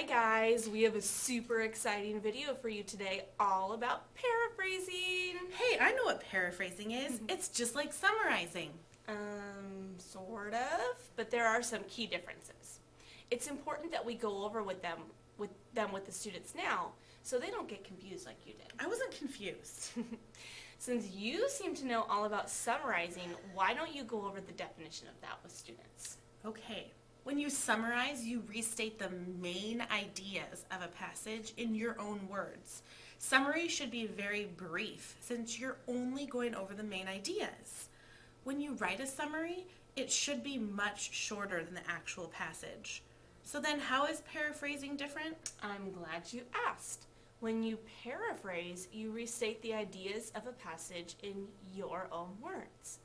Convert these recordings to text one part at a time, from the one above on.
guys, we have a super exciting video for you today all about paraphrasing. Hey, I know what paraphrasing is. It's just like summarizing. Sort of, but there are some key differences. It's important that we go over with the students now so they don't get confused like you did. I wasn't confused. Since you seem to know all about summarizing, why don't you go over the definition of that with students? Okay. When you summarize, you restate the main ideas of a passage in your own words. Summary should be very brief since you're only going over the main ideas. When you write a summary, it should be much shorter than the actual passage. So then how is paraphrasing different? I'm glad you asked. When you paraphrase, you restate the ideas of a passage in your own words.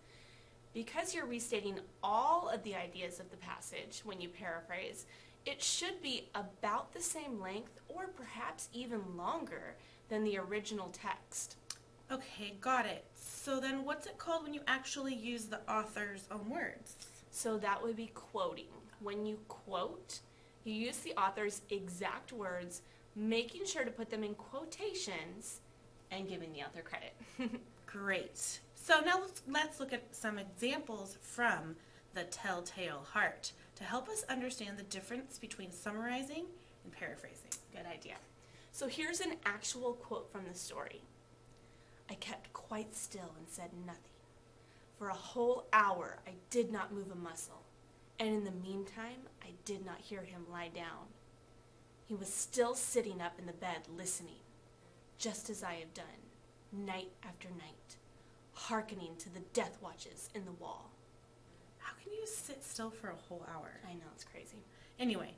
Because you're restating all of the ideas of the passage when you paraphrase, it should be about the same length or perhaps even longer than the original text. Okay, got it. So then what's it called when you actually use the author's own words? So that would be quoting. When you quote, you use the author's exact words, making sure to put them in quotations and giving the author credit. Great. So now let's look at some examples from The Telltale Heart to help us understand the difference between summarizing and paraphrasing. Good idea. So here's an actual quote from the story. I kept quite still and said nothing. For a whole hour I did not move a muscle, and in the meantime I did not hear him lie down. He was still sitting up in the bed listening, just as I have done, night after night, hearkening to the death watches in the wall. How can you sit still for a whole hour? I know, it's crazy. Anyway,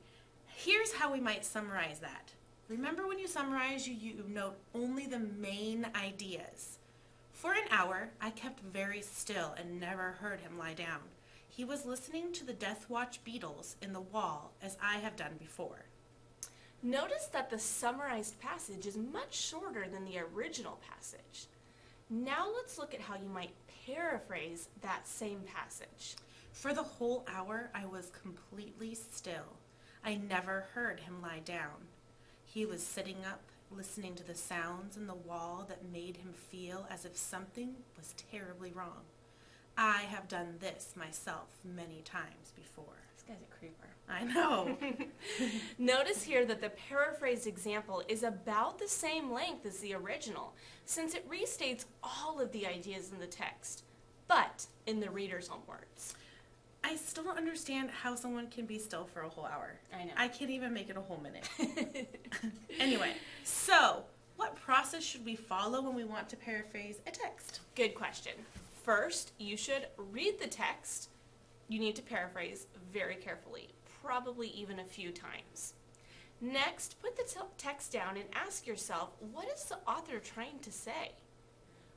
here's how we might summarize that. Remember, when you summarize, you note only the main ideas. For an hour, I kept very still and never heard him lie down. He was listening to the death watch beetles in the wall, as I have done before. Notice that the summarized passage is much shorter than the original passage. Now let's look at how you might paraphrase that same passage. For the whole hour, I was completely still. I never heard him lie down. He was sitting up, listening to the sounds in the wall that made him feel as if something was terribly wrong. I have done this myself many times before. This guy's a creeper. I know. Notice here that the paraphrased example is about the same length as the original, since it restates all of the ideas in the text, but in the reader's own words. I still don't understand how someone can be still for a whole hour. I know. I can't even make it a whole minute. Anyway, so what process should we follow when we want to paraphrase a text? Good question. First, you should read the text. You need to paraphrase very carefully, probably even a few times. Next, put the text down and ask yourself, what is the author trying to say?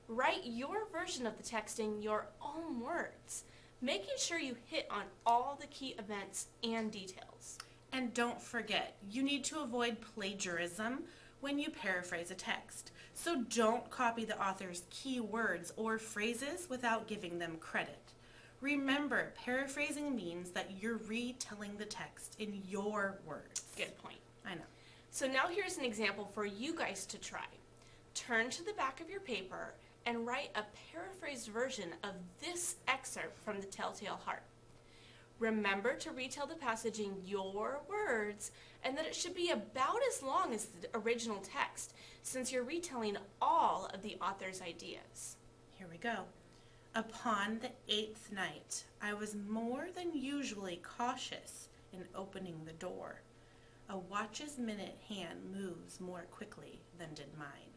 Write your version of the text in your own words, making sure you hit on all the key events and details. And don't forget, you need to avoid plagiarism when you paraphrase a text. So don't copy the author's key words or phrases without giving them credit. Remember, paraphrasing means that you're retelling the text in your words. Good point. I know. So now here's an example for you guys to try. Turn to the back of your paper and write a paraphrased version of this excerpt from The Telltale Heart. Remember to retell the passage in your words and that it should be about as long as the original text, since you're retelling all of the author's ideas. Here we go. Upon the 8th night, I was more than usually cautious in opening the door. A watch's minute hand moves more quickly than did mine.